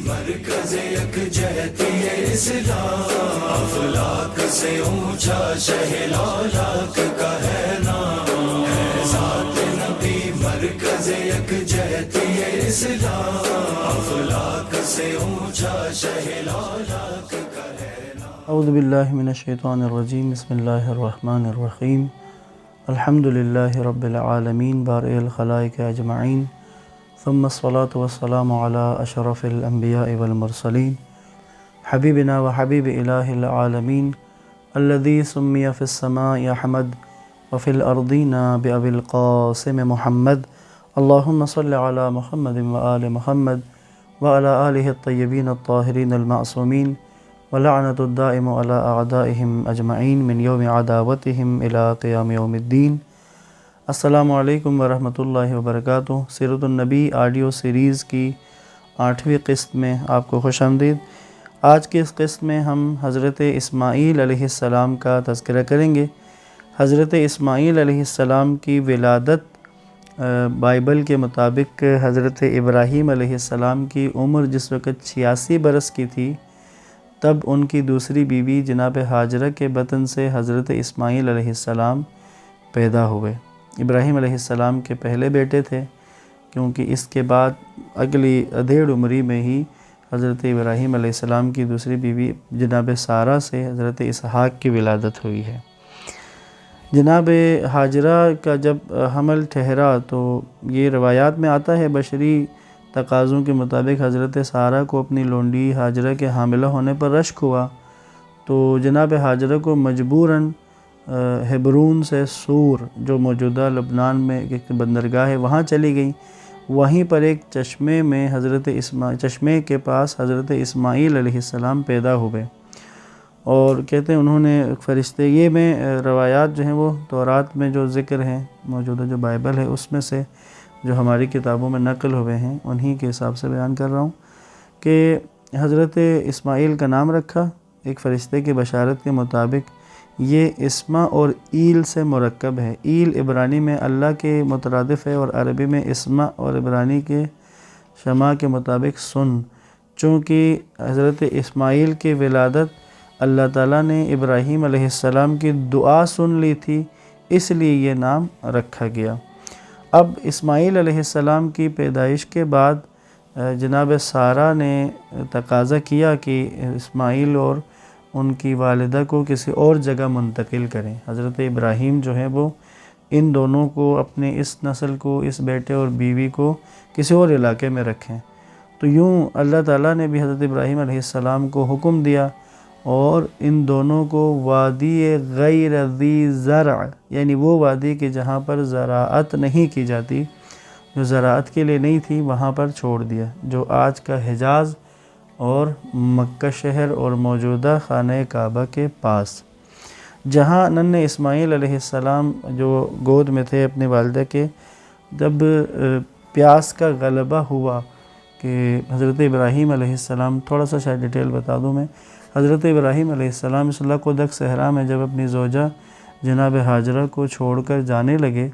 مرکز یکجہتی اسلام، افلاک سے اونچا شہ لالاک کا ہے نام، ہے ذات نبی مرکز یکجہتی اسلام، افلاک سے اونچا شہ لالاک کا ہے نام۔ اعوذ باللہ من الشیطان الرجیم، بسم اللہ الرحمن الرحیم، الحمد للہ رب العالمین بارئ الخلائق اجمعین، ثم الصلاة والسلام علی اشرف الانبیاء والمرسلین، حبیبنا و حبیب الہ العالمین، الذی سمی فی السماء احمد وفی الارضین بابی القاسم محمد، اللہم صل علی محمد وآل محمد وعلی آلہ الطیبین الطاہرین المعصومین، ولعنت الدائم علی اعدائہم اجمعین من یوم عداوتہم الی قیام یوم الدین۔ السلام علیکم ورحمۃ اللہ وبرکاتہ۔ سیرت النبی آڈیو سیریز کی 8ویں قسط میں آپ کو خوش آمدید۔ آج کی اس قسط میں ہم حضرت اسماعیل علیہ السلام کا تذکرہ کریں گے۔ حضرت اسماعیل علیہ السلام کی ولادت بائبل کے مطابق حضرت ابراہیم علیہ السلام کی عمر جس وقت 86 برس کی تھی، تب ان کی دوسری بیوی جناب ہاجرہ کے بطن سے حضرت اسماعیل علیہ السلام پیدا ہوئے۔ ابراہیم علیہ السلام کے پہلے بیٹے تھے، کیونکہ اس کے بعد اگلی ادھیڑ عمری میں ہی حضرت ابراہیم علیہ السلام کی دوسری بیوی جناب سارہ سے حضرت اسحاق کی ولادت ہوئی ہے۔ جناب ہاجرہ کا جب حمل ٹھہرا تو یہ روایات میں آتا ہے بشری تقاضوں کے مطابق حضرت سارہ کو اپنی لونڈی ہاجرہ کے حاملہ ہونے پر رشک ہوا، تو جناب ہاجرہ کو مجبوراً ہیبرون سے سور جو موجودہ لبنان میں ایک بندرگاہ ہے وہاں چلی گئیں۔ وہیں پر ایک چشمے کے پاس حضرت اسماعیل علیہ السلام پیدا ہوئے، اور کہتے ہیں انہوں نے فرشتے، یہ میں روایات جو ہیں وہ تورات میں جو ذکر ہیں، موجودہ جو بائبل ہے اس میں سے جو ہماری کتابوں میں نقل ہوئے ہیں انہی کے حساب سے بیان کر رہا ہوں، کہ حضرت اسماعیل کا نام رکھا ایک فرشتے کی بشارت کے مطابق۔ یہ اسما اور ایل سے مرکب ہے۔ ایل عبرانی میں اللہ کے مترادف ہے، اور عربی میں اسما اور عبرانی کے شمع کے مطابق سن۔ چونکہ حضرت اسماعیل کی ولادت اللہ تعالیٰ نے ابراہیم علیہ السلام کی دعا سن لی تھی، اس لیے یہ نام رکھا گیا۔ اب اسماعیل علیہ السلام کی پیدائش کے بعد جناب سارہ نے تقاضا کیا کہ اسماعیل اور ان کی والدہ کو کسی اور جگہ منتقل کریں۔ حضرت ابراہیم جو ہے وہ ان دونوں کو، اپنے اس نسل کو، اس بیٹے اور بیوی کو کسی اور علاقے میں رکھیں۔ تو یوں اللہ تعالیٰ نے بھی حضرت ابراہیم علیہ السلام کو حکم دیا، اور ان دونوں کو وادی غیر ذی زرع، یعنی وہ وادی کہ جہاں پر زراعت نہیں کی جاتی، جو زراعت کے لیے نہیں تھی، وہاں پر چھوڑ دیا، جو آج کا حجاز اور مکہ شہر اور موجودہ خانہ کعبہ کے پاس، جہاں ننھے اسماعیل علیہ السلام جو گود میں تھے اپنی والدہ کے، جب پیاس کا غلبہ ہوا کہ حضرت ابراہیم علیہ السلام، تھوڑا سا شاید ڈیٹیل بتا دوں میں، حضرت ابراہیم علیہ السلام اس اللہ کو دک صحرا میں جب اپنی زوجہ جناب ہاجرہ کو چھوڑ کر جانے لگے،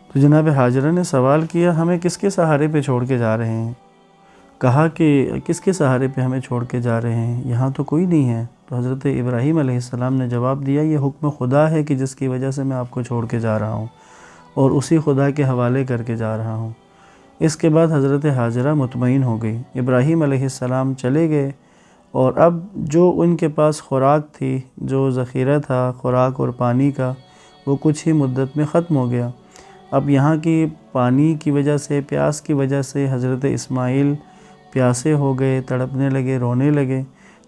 تو جناب ہاجرہ نے سوال کیا، ہمیں کس کے سہارے پہ چھوڑ کے جا رہے ہیں؟ کہا کہ کس کے سہارے پہ ہمیں چھوڑ کے جا رہے ہیں، یہاں تو کوئی نہیں ہے۔ تو حضرت ابراہیم علیہ السلام نے جواب دیا، یہ حکم خدا ہے کہ جس کی وجہ سے میں آپ کو چھوڑ کے جا رہا ہوں، اور اسی خدا کے حوالے کر کے جا رہا ہوں۔ اس کے بعد حضرت ہاجرہ مطمئن ہو گئی، ابراہیم علیہ السلام چلے گئے، اور اب جو ان کے پاس خوراک تھی، جو ذخیرہ تھا خوراک اور پانی کا، وہ کچھ ہی مدت میں ختم ہو گیا۔ اب یہاں کی پانی کی وجہ سے، پیاس کی وجہ سے حضرت اسماعیل پیاسے ہو گئے، تڑپنے لگے، رونے لگے۔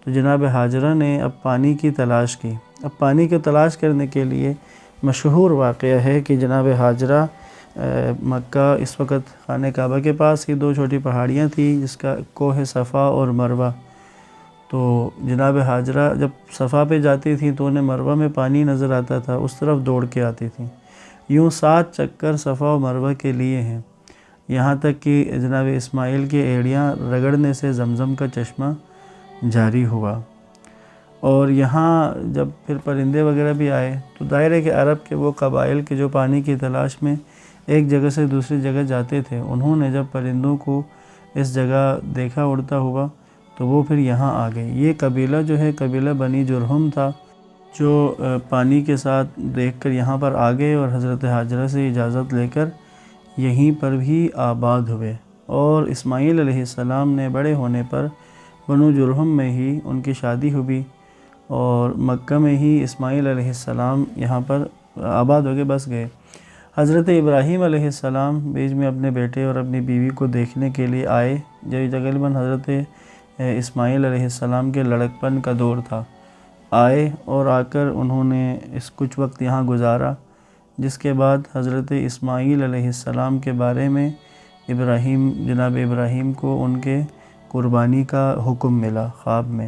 تو جناب ہاجرہ نے اب پانی کی تلاش کی۔ اب پانی کی تلاش کرنے کے لیے مشہور واقعہ ہے کہ جناب ہاجرہ مکہ، اس وقت خانہ کعبہ کے پاس ہی 2 چھوٹی پہاڑیاں تھیں، جس کا کوہ صفا اور مروہ۔ تو جناب ہاجرہ جب صفا پہ جاتی تھیں تو انہیں مروہ میں پانی نظر آتا تھا، اس طرف دوڑ کے آتی تھیں۔ یوں 7 چکر صفا و مروہ کے لیے ہیں، یہاں تک کہ جناب اسماعیل کی ایڑیاں رگڑنے سے زمزم کا چشمہ جاری ہوا۔ اور یہاں جب پھر پرندے وغیرہ بھی آئے تو دائرے کے عرب کے وہ قبائل کے جو پانی کی تلاش میں ایک جگہ سے دوسری جگہ جاتے تھے، انہوں نے جب پرندوں کو اس جگہ دیکھا اڑتا ہوا تو وہ پھر یہاں آ گئے۔ یہ قبیلہ جو ہے قبیلہ بنی جرہم تھا، جو پانی کے ساتھ دیکھ کر یہاں پر آ گئے اور حضرت ہاجرہ سے اجازت لے کر یہیں پر بھی آباد ہوئے۔ اور اسماعیل علیہ السلام نے بڑے ہونے پر بنو جرہم میں ہی ان کی شادی ہوئی اور مکہ میں ہی اسماعیل علیہ السلام یہاں پر آباد ہو کے بس گئے۔ حضرت ابراہیم علیہ السلام بیچ میں اپنے بیٹے اور اپنی بیوی کو دیکھنے کے لیے آئے، جو تقریباً حضرت اسماعیل علیہ السلام کے لڑکپن کا دور تھا۔ آئے اور آ کر انہوں نے کچھ وقت یہاں گزارا، جس کے بعد حضرت اسماعیل علیہ السلام کے بارے میں جناب ابراہیم کو ان کے قربانی کا حکم ملا خواب میں۔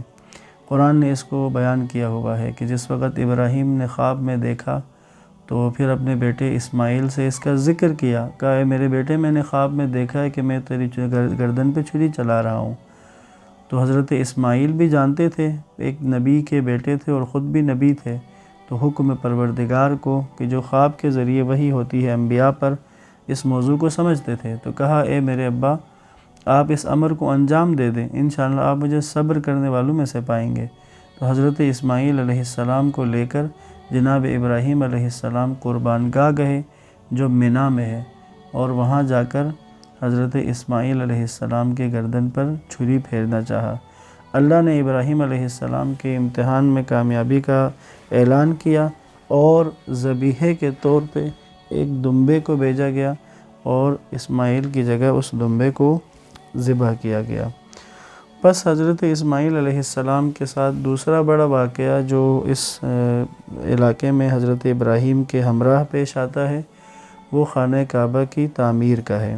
قرآن نے اس کو بیان کیا ہوا ہے کہ جس وقت ابراہیم نے خواب میں دیکھا تو پھر اپنے بیٹے اسماعیل سے اس کا ذکر کیا، کہا اے میرے بیٹے، میں نے خواب میں دیکھا ہے کہ میں تیری گردن پہ چھری چلا رہا ہوں۔ تو حضرت اسماعیل بھی جانتے تھے، ایک نبی کے بیٹے تھے اور خود بھی نبی تھے، تو حکم پروردگار کو کہ جو خواب کے ذریعے وحی ہوتی ہے انبیاء پر، اس موضوع کو سمجھتے تھے، تو کہا اے میرے ابا، آپ اس امر کو انجام دے دیں، انشاءاللہ آپ مجھے صبر کرنے والوں میں سے پائیں گے۔ تو حضرت اسماعیل علیہ السلام کو لے کر جناب ابراہیم علیہ السلام قربان گاہ گئے جو منی میں ہے، اور وہاں جا کر حضرت اسماعیل علیہ السلام کے گردن پر چھری پھیرنا چاہا۔ اللہ نے ابراہیم علیہ السلام کے امتحان میں کامیابی کا اعلان کیا اور ذبیحے کے طور پہ ایک دمبے کو بھیجا گیا اور اسماعیل کی جگہ اس دمبے کو ذبح کیا گیا۔ پس حضرت اسماعیل علیہ السلام کے ساتھ دوسرا بڑا واقعہ جو اس علاقے میں حضرت ابراہیم کے ہمراہ پیش آتا ہے، وہ خانہ کعبہ کی تعمیر کا ہے۔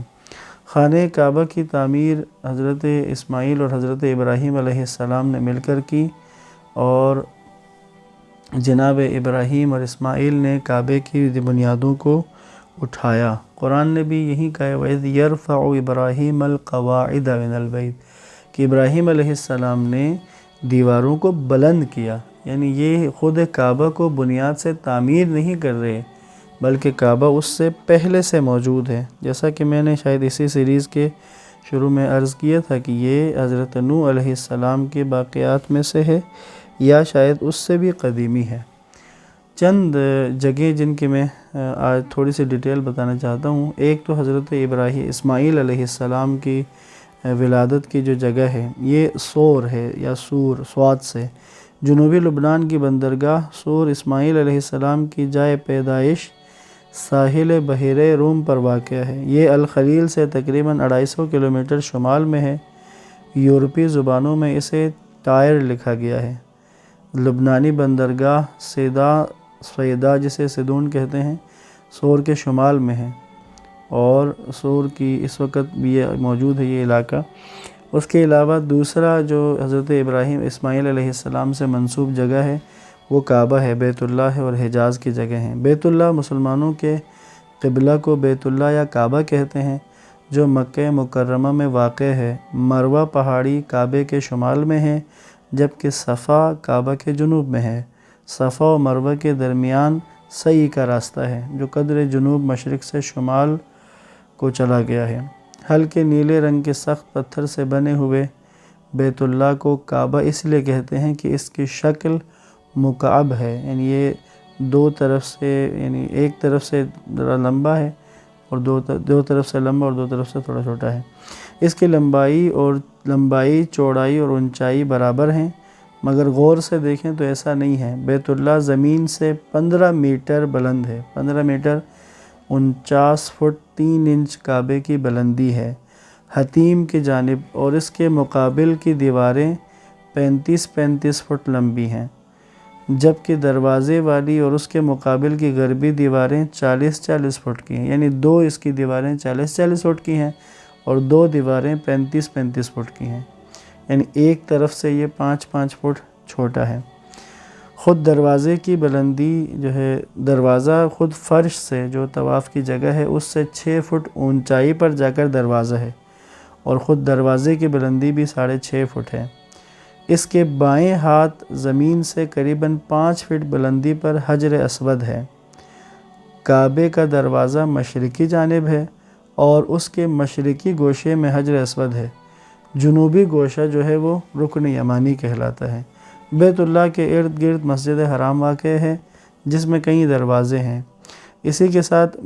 خانہ کعبہ کی تعمیر حضرت اسماعیل اور حضرت ابراہیم علیہ السلام نے مل کر کی، اور جناب ابراہیم اور اسماعیل نے کعبے کی بنیادوں کو اٹھایا۔ قرآن نے بھی یہی کہا ہے وَإِذْ يَرْفَعُ إِبْرَاهِيمَ الْقَوَاعِدَ مِنَ الْبَيْتِ، کہ ابراہیم علیہ السلام نے دیواروں کو بلند کیا، یعنی یہ خود کعبہ کو بنیاد سے تعمیر نہیں کر رہے، بلکہ کعبہ اس سے پہلے سے موجود ہے۔ جیسا کہ میں نے شاید اسی سیریز کے شروع میں عرض کیا تھا کہ یہ حضرت نوح علیہ السلام کے باقیات میں سے ہے یا شاید اس سے بھی قدیمی ہے۔ چند جگہ جن کی میں آج تھوڑی سی ڈیٹیل بتانا چاہتا ہوں۔ ایک تو حضرت اسماعیل علیہ السلام کی ولادت کی جو جگہ ہے، یہ سور ہے یا سور سوات سے، جنوبی لبنان کی بندرگاہ سور اسماعیل علیہ السلام کی جائے پیدائش ساحل بحیرہ روم پر واقع ہے۔ یہ الخلیل سے تقریباً 250 کلومیٹر شمال میں ہے۔ یورپی زبانوں میں اسے ٹائر لکھا گیا ہے۔ لبنانی بندرگاہ سیدا جسے سیدون کہتے ہیں، سور کے شمال میں ہے، اور سور کی اس وقت بھی یہ موجود ہے یہ علاقہ۔ اس کے علاوہ دوسرا جو حضرت ابراہیم اسماعیل علیہ السلام سے منسوب جگہ ہے وہ کعبہ ہے، بیت اللہ ہے اور حجاز کی جگہ ہیں۔ بیت اللہ مسلمانوں کے قبلہ کو بیت اللہ یا کعبہ کہتے ہیں، جو مکہ مکرمہ میں واقع ہے۔ مروہ پہاڑی کعبے کے شمال میں ہے، جبکہ صفا کعبہ کے جنوب میں ہے۔ صفا و مروہ کے درمیان سعی کا راستہ ہے جو قدر جنوب مشرق سے شمال کو چلا گیا ہے۔ ہلکے نیلے رنگ کے سخت پتھر سے بنے ہوئے بیت اللہ کو کعبہ اس لیے کہتے ہیں کہ اس کی شکل مکعب ہے، یعنی یہ دو طرف سے، یعنی ایک طرف سے ذرا لمبا ہے اور دو طرف سے لمبا اور دو طرف سے تھوڑا چھوٹا ہے۔ اس کی لمبائی چوڑائی اور اونچائی برابر ہیں، مگر غور سے دیکھیں تو ایسا نہیں ہے۔ بیت اللہ زمین سے 15 میٹر بلند ہے، 15 میٹر 49 فٹ 3 انچ کعبے کی بلندی ہے حتیم کی جانب، اور اس کے مقابل کی دیواریں 35 فٹ لمبی ہیں، جبکہ دروازے والی اور اس کے مقابل کی غربی دیواریں 40 فٹ کی ہیں، یعنی دو اس کی دیواریں 40 فٹ کی ہیں اور دو دیواریں 35 فٹ کی ہیں، یعنی ایک طرف سے یہ 5 فٹ چھوٹا ہے۔ خود دروازے کی بلندی جو ہے، دروازہ خود فرش سے جو طواف کی جگہ ہے اس سے 6 فٹ اونچائی پر جا کر دروازہ ہے، اور خود دروازے کی بلندی بھی 6.5 فٹ ہے۔ اس کے بائیں ہاتھ زمین سے قریباً 5 فٹ بلندی پر حجر اسود ہے۔ کعبے کا دروازہ مشرقی جانب ہے اور اس کے مشرقی گوشے میں حجر اسود ہے، جنوبی گوشہ جو ہے وہ رکن یمانی کہلاتا ہے۔ بیت اللہ کے ارد گرد مسجد حرام واقع ہے جس میں کئی دروازے ہیں۔ اسی کے ساتھ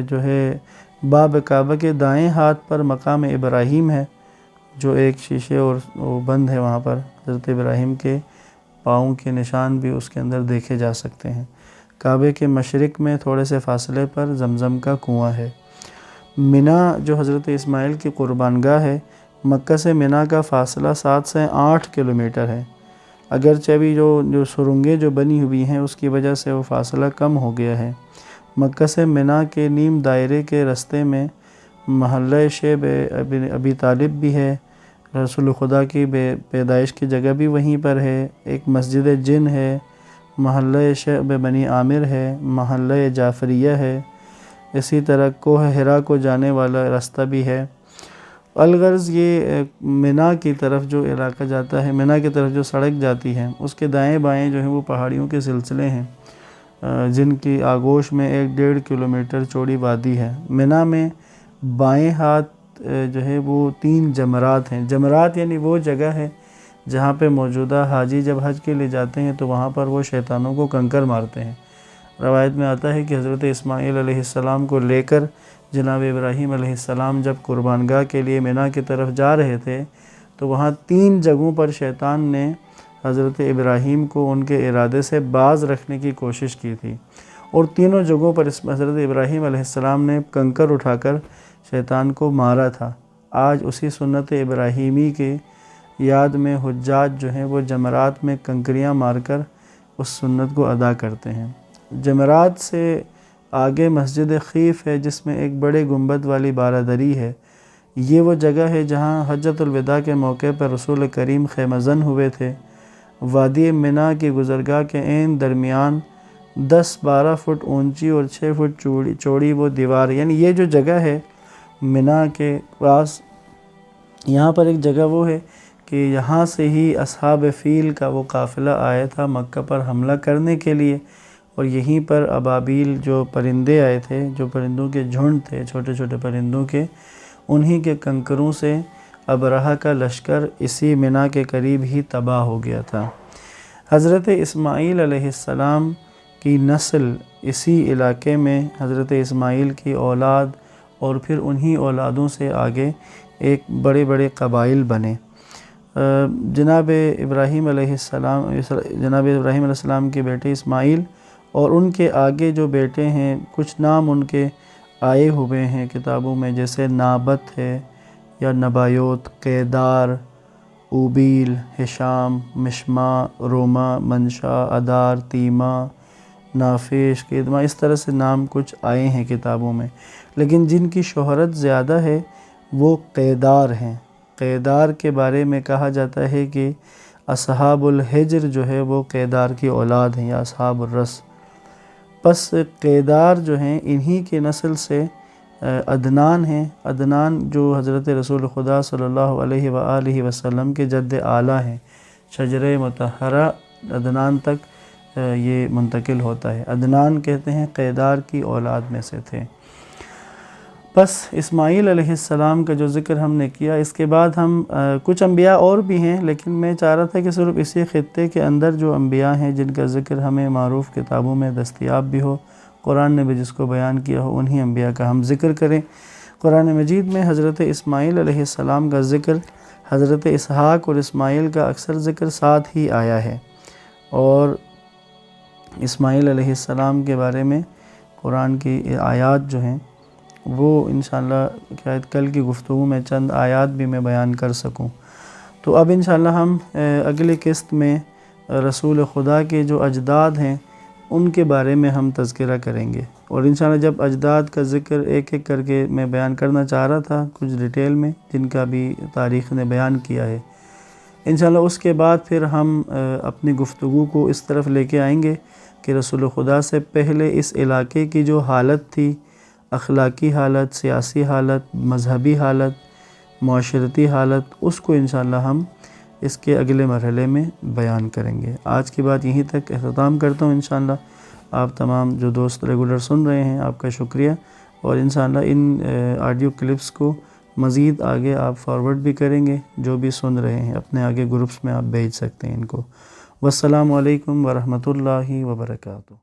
جو ہے باب کعبہ کے دائیں ہاتھ پر مقام ابراہیم ہے، جو ایک شیشے اور وہ بند ہے، وہاں پر حضرت ابراہیم کے پاؤں کے نشان بھی اس کے اندر دیکھے جا سکتے ہیں۔ کعبے کے مشرق میں تھوڑے سے فاصلے پر زمزم کا کنواں ہے۔ منی جو حضرت اسماعیل کی قربان گاہ ہے، مکہ سے منی کا فاصلہ 7 سے 8 کلومیٹر ہے۔ اگرچہ بھی جو سرنگیں جو بنی ہوئی ہیں اس کی وجہ سے وہ فاصلہ کم ہو گیا ہے۔ مکہ سے منی کے نیم دائرے کے رستے میں محلہ شیب ابی طالب بھی ہے، رسول خدا کی پیدائش کی جگہ بھی وہیں پر ہے، ایک مسجد جن ہے، محلہ شیب بنی عامر ہے، محلہ جعفریہ ہے، اسی طرح کوہ حرا کو جانے والا راستہ بھی ہے۔ الغرض یہ منی کی طرف جو علاقہ جاتا ہے، منی کی طرف جو سڑک جاتی ہے اس کے دائیں بائیں جو ہیں وہ پہاڑیوں کے سلسلے ہیں، جن کی آغوش میں 1.5 کلومیٹر چوڑی وادی ہے۔ منی میں بائیں ہاتھ جو ہے وہ 3 جمرات ہیں۔ جمرات یعنی وہ جگہ ہے جہاں پہ موجودہ حاجی جب حج کے لیے جاتے ہیں تو وہاں پر وہ شیطانوں کو کنکر مارتے ہیں۔ روایت میں آتا ہے کہ حضرت اسماعیل علیہ السلام کو لے کر جناب ابراہیم علیہ السلام جب قربان گاہ کے لیے منی کی طرف جا رہے تھے تو وہاں 3 جگہوں پر شیطان نے حضرت ابراہیم کو ان کے ارادے سے باز رکھنے کی کوشش کی تھی، اور تینوں جگہوں پر حضرت ابراہیم علیہ السلام نے کنکر اٹھا کر شیطان کو مارا تھا۔ آج اسی سنت ابراہیمی کے یاد میں حجاج جو ہیں وہ جمرات میں کنکریاں مار کر اس سنت کو ادا کرتے ہیں۔ جمرات سے آگے مسجد خیف ہے جس میں ایک بڑے گنبد والی بارادری ہے۔ یہ وہ جگہ ہے جہاں حجۃ الوداع کے موقع پر رسول کریم خیمہ زن ہوئے تھے۔ وادی منی کی گزرگاہ کے عین درمیان 10-12 فٹ اونچی اور 6 فٹ چوڑی وہ دیوار، یعنی یہ جو جگہ ہے منی کے پاس، یہاں پر ایک جگہ وہ ہے کہ یہاں سے ہی اصحاب فیل کا وہ قافلہ آیا تھا مکہ پر حملہ کرنے کے لیے، اور یہیں پر ابابیل جو پرندے آئے تھے، جو پرندوں کے جھنڈ تھے چھوٹے چھوٹے پرندوں کے، انہی کے کنکروں سے ابرہہ کا لشکر اسی منی کے قریب ہی تباہ ہو گیا تھا۔ حضرت اسماعیل علیہ السلام کی نسل اسی علاقے میں حضرت اسماعیل کی اولاد اور پھر انہی اولادوں سے آگے ایک بڑے بڑے قبائل بنے۔ جناب ابراہیم علیہ السلام کے بیٹے اسماعیل اور ان کے آگے جو بیٹے ہیں، کچھ نام ان کے آئے ہوئے ہیں کتابوں میں، جیسے نابت ہے یا نبایوت، قیدار، اوبیل، ہشام، مشما، روما، منشا، ادار، تیما، نافیش، قیدما، اس طرح سے نام کچھ آئے ہیں کتابوں میں، لیکن جن کی شہرت زیادہ ہے وہ قیدار ہیں۔ قیدار کے بارے میں کہا جاتا ہے کہ اصحاب الحجر جو ہے وہ قیدار کی اولاد ہیں، یا اصحاب الرس۔ پس قیدار جو ہیں انہی کی نسل سے عدنان ہیں۔ عدنان جو حضرت رسول خدا صلی اللہ علیہ وآلہ وسلم کے جد اعلیٰ ہیں، شجرہ مطہرہ عدنان تک یہ منتقل ہوتا ہے۔ عدنان کہتے ہیں قیدار کی اولاد میں سے تھے۔ بس اسماعیل علیہ السلام کا جو ذکر ہم نے کیا، اس کے بعد ہم کچھ انبیاء اور بھی ہیں، لیکن میں چاہ رہا تھا کہ صرف اسی خطے کے اندر جو انبیاء ہیں جن کا ذکر ہمیں معروف کتابوں میں دستیاب بھی ہو، قرآن نے بھی جس کو بیان کیا ہو، انہی انبیاء کا ہم ذکر کریں۔ قرآن مجید میں حضرت اسماعیل علیہ السلام کا ذکر، حضرت اسحاق اور اسماعیل کا اکثر ذکر ساتھ ہی آیا ہے، اور اسماعیل علیہ السلام کے بارے میں قرآن کی آیات جو ہیں وہ انشاءاللہ شاید کل کی گفتگو میں چند آیات بھی میں بیان کر سکوں۔ تو اب انشاءاللہ ہم اگلی قسط میں رسول خدا کے جو اجداد ہیں ان کے بارے میں ہم تذکرہ کریں گے، اور انشاءاللہ جب اجداد کا ذکر ایک ایک کر کے میں بیان کرنا چاہ رہا تھا کچھ ڈیٹیل میں، جن کا بھی تاریخ نے بیان کیا ہے، انشاءاللہ اس کے بعد پھر ہم اپنی گفتگو کو اس طرف لے کے آئیں گے کہ رسول خدا سے پہلے اس علاقے کی جو حالت تھی، اخلاقی حالت، سیاسی حالت، مذہبی حالت، معاشرتی حالت، اس کو انشاءاللہ ہم اس کے اگلے مرحلے میں بیان کریں گے۔ آج کی بات یہیں تک اختتام کرتا ہوں۔ انشاءاللہ آپ تمام جو دوست ریگولر سن رہے ہیں، آپ کا شکریہ۔ اور انشاءاللہ ان آڈیو کلپس کو مزید آگے آپ فارورڈ بھی کریں گے، جو بھی سن رہے ہیں اپنے آگے گروپس میں آپ بھیج سکتے ہیں ان کو۔ والسلام علیکم ورحمۃ اللہ وبرکاتہ۔